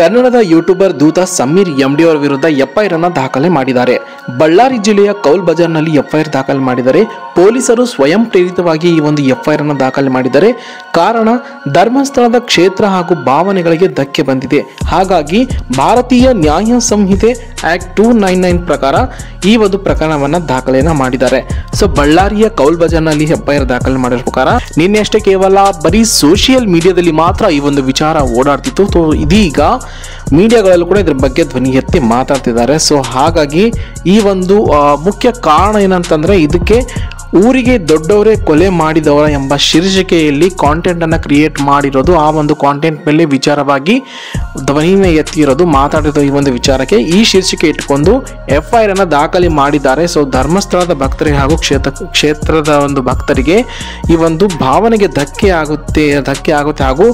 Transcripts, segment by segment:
ಕನ್ನಡದ ಯೂಟ್ಯೂಬರ್ ದೂತ ಸಮೀರ್ ಎಂಡಿ ಅವರ ವಿರುದ್ಧ ಎಫ್ಐಆರ್ ಅನ್ನು ದಾಖಲೆ ಮಾಡಿದ್ದಾರೆ. ಬಳ್ಳಾರಿ ಜಿಲ್ಲೆಯ ಕೌಲ್ ಬಜಾರ್ನಲ್ಲಿ ಎಫ್ಐಆರ್ ದಾಖಲೆ ಮಾಡಿದ್ದಾರೆ. ಪೊಲೀಸರು ಸ್ವಯಂ ಪ್ರೇರಿತವಾಗಿ ಈ ಒಂದು ಎಫ್ಐಆರ್ ಅನ್ನು ದಾಖಲೆ ಮಾಡಿದ್ದಾರೆ. ಕಾರಣ, ಧರ್ಮಸ್ಥಳದ ಕ್ಷೇತ್ರ ಹಾಗೂ ಭಾವನೆಗಳಿಗೆ ಧಕ್ಕೆ ಬಂದಿದೆ. ಹಾಗಾಗಿ ಭಾರತೀಯ ನ್ಯಾಯ ಸಂಹಿತೆ ಆಕ್ಟ್ 299 ಪ್ರಕಾರ ಈ ಒಂದು ಪ್ರಕರಣವನ್ನ ದಾಖಲೆಯನ್ನ ಮಾಡಿದ್ದಾರೆ. ಸೊ ಬಳ್ಳಾರಿಯ ಕೌಲ್ ಬಜಾರ್ನಲ್ಲಿ ಎಫ್ಐಆರ್ ದಾಖಲೆ ಮಾಡಿರೋ ಪ್ರಕಾರ ನಿನ್ನೆ ಅಷ್ಟೇ ಕೇವಲ ಬರೀ ಸೋಷಿಯಲ್ ಮೀಡಿಯಾದಲ್ಲಿ ಮಾತ್ರ ಈ ಒಂದು ವಿಚಾರ ಓಡಾಡ್ತಿತ್ತು. ಸೊ ಇದೀಗ ಮೀಡಿಯಾಗಳಲ್ಲೂ ಕೂಡ ಇದ್ರ ಬಗ್ಗೆ ಧ್ವನಿ ಎತ್ತಿ ಮಾತಾಡ್ತಿದ್ದಾರೆ. ಸೊ ಹಾಗಾಗಿ ಈ ಒಂದು ಮುಖ್ಯ ಕಾರಣ ಏನಂತಂದ್ರೆ, ಇದಕ್ಕೆ ಊರಿಗೆ ದೊಡ್ಡವರೇ ಕೊಲೆ ಮಾಡಿದವರ ಎಂಬ ಶೀರ್ಷಿಕೆಯಲ್ಲಿ ಕಾಂಟೆಂಟ್ ಅನ್ನ ಕ್ರಿಯೇಟ್ ಮಾಡಿರೋದು. ಆ ಒಂದು ಕಾಂಟೆಂಟ್ ಮೇಲೆ ವಿಚಾರವಾಗಿ ಧ್ವನಿನ ಎತ್ತಿರೋದು, ಮಾತಾಡಿರೋ ಈ ಒಂದು ವಿಚಾರಕ್ಕೆ ಈ ಶೀರ್ಷಿಕೆ ಇಟ್ಕೊಂಡು ಎಫ್ಐಆರ್ ಅನ್ನ ದಾಖಲೆ ಮಾಡಿದ್ದಾರೆ. ಸೊ ಧರ್ಮಸ್ಥಳದ ಭಕ್ತರಿಗೆ ಹಾಗೂ ಕ್ಷೇತ್ರದ ಒಂದು ಭಕ್ತರಿಗೆ ಈ ಒಂದು ಭಾವನೆಗೆ ಧಕ್ಕೆ ಆಗುತ್ತೆ ಹಾಗೂ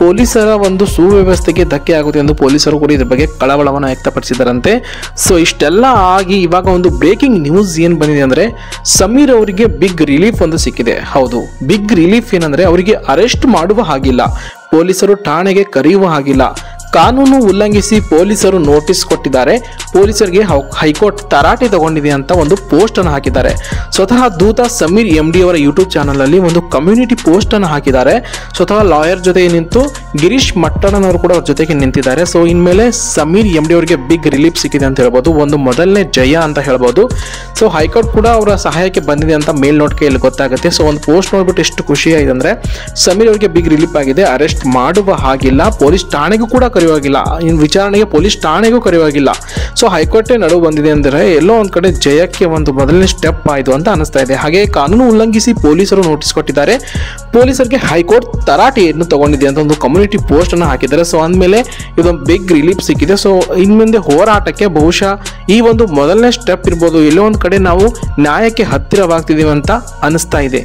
ಪೊಲೀಸರ ಒಂದು ಸುವ್ಯವಸ್ಥೆಗೆ ಧಕ್ಕೆ ಆಗುತ್ತೆ ಎಂದು ಪೊಲೀಸರು ಕೂಡ ಇದ್ರ ಬಗ್ಗೆ ಕಳವಳವನ್ನು ವ್ಯಕ್ತಪಡಿಸಿದಾರಂತೆ. ಸೊ ಇಷ್ಟೆಲ್ಲ ಆಗಿ ಇವಾಗ ಒಂದು ಬ್ರೇಕಿಂಗ್ ನ್ಯೂಸ್ ಏನ್ ಬಂದಿದೆ ಅಂದ್ರೆ, ಸಮೀರ್ ಅವರಿಗೆ ಬಿಗ್ ರಿಲೀಫ್ ಒಂದು ಸಿಕ್ಕಿದೆ. ಹೌದು, ಬಿಗ್ ರಿಲೀಫ್ ಏನಂದ್ರೆ, ಅವರಿಗೆ ಅರೆಸ್ಟ್ ಮಾಡುವ ಹಾಗಿಲ್ಲ, ಪೊಲೀಸರು ಠಾಣೆಗೆ ಕರೆಯುವ ಹಾಗಿಲ್ಲ. ಕಾನೂನು ಉಲ್ಲಂಘಿಸಿ ಪೊಲೀಸರು ನೋಟಿಸ್ ಕೊಟ್ಟಿದ್ದಾರೆ. ಪೊಲೀಸರಿಗೆ ಹೈಕೋರ್ಟ್ ತರಾಟೆ ತಗೊಂಡಿದೆ ಅಂತ ಒಂದು ಪೋಸ್ಟ್ ಅನ್ನು ಹಾಕಿದ್ದಾರೆ. ಸ್ವತಃ ದೂತ ಸಮೀರ್ ಎಂಡಿ ಅವರ ಯೂಟ್ಯೂಬ್ ಚಾನಲ್ ಅಲ್ಲಿ ಒಂದು ಕಮ್ಯುನಿಟಿ ಪೋಸ್ಟ್ ಅನ್ನು ಹಾಕಿದ್ದಾರೆ. ಸ್ವತಃ ಲಾಯರ್ ಜೊತೆ ನಿಂತು ಗಿರೀಶ್ ಮಟ್ಟಣ್ಣನವರು ಕೂಡ ಅವ್ರ ಜೊತೆಗೆ ನಿಂತಿದ್ದಾರೆ. ಸೊ ಇನ್ಮೇಲೆ ಸಮೀರ್ ಎಂಡಿ ಅವರಿಗೆ ಬಿಗ್ ರಿಲೀಫ್ ಸಿಕ್ಕಿದೆ ಅಂತ ಹೇಳ್ಬೋದು, ಒಂದು ಮೊದಲನೇ ಜಯ ಅಂತ ಹೇಳ್ಬೋದು. ಸೊ ಹೈಕೋರ್ಟ್ ಕೂಡ ಅವರ ಸಹಾಯಕ್ಕೆ ಬಂದಿದೆ ಅಂತ ಮೇಲ್ನೋಟಿಕೆಯಲ್ಲಿ ಗೊತ್ತಾಗುತ್ತೆ. ಸೊ ಒಂದು ಪೋಸ್ಟ್ ನೋಡ್ಬಿಟ್ಟು ಎಷ್ಟು ಖುಷಿಯಾಗಿದೆ ಅಂದ್ರೆ, ಸಮೀರ್ ಅವರಿಗೆ ಬಿಗ್ ರಿಲೀಫ್ ಆಗಿದೆ, ಅರೆಸ್ಟ್ ಮಾಡುವ ಹಾಗಿಲ್ಲ, ಪೊಲೀಸ್ ಠಾಣೆಗೂ ಕೂಡ ಕರೆಯುವಾಗಿಲ್ಲ, ಇನ್ನು ವಿಚಾರಣೆಗೆ ಪೊಲೀಸ್ ಠಾಣೆಗೂ ಕರೆಯುವಾಗಿಲ್ಲ. ಸೊ ಹೈಕೋರ್ಟೇ ನಡುವು ಬಂದಿದೆ ಅಂದರೆ ಎಲ್ಲೋ ಒಂದ್ ಕಡೆ ಜಯಕ್ಕೆ ಒಂದು ಮೊದಲನೇ ಸ್ಟೆಪ್ ಆಯಿತು ಅಂತ ಅನಿಸ್ತಾ ಇದೆ. ಹಾಗೆ ಕಾನೂನು ಉಲ್ಲಂಘಿಸಿ ಪೊಲೀಸರು ನೋಟಿಸ್ ಕೊಟ್ಟಿದ್ದಾರೆ, ಪೊಲೀಸರಿಗೆ ಹೈಕೋರ್ಟ್ ತರಾಟೆಯನ್ನು ತಗೊಂಡಿದೆ ಅಂತ ಒಂದು ಕಮ್ಯುನಿಟಿ ಪೋಸ್ಟ್ ಅನ್ನು ಹಾಕಿದ್ದಾರೆ. ಸೊ ಅಂದಮೇಲೆ ಇದೊಂದು ಬಿಗ್ ರಿಲೀಫ್ ಸಿಕ್ಕಿದೆ. ಸೊ ಇನ್ಮುಂದೆ ಹೋರಾಟಕ್ಕೆ ಬಹುಶಃ ಈ ಒಂದು ಮೊದಲನೇ ಸ್ಟೆಪ್ ಇರ್ಬೋದು. ಎಲ್ಲೋ ಒಂದ್ ಕಡೆ ನಾವು ನ್ಯಾಯಕ್ಕೆ ಹತ್ತಿರವಾಗ್ತಿದೀವಿ ಅಂತ ಅನಿಸ್ತಾ ಇದೆ.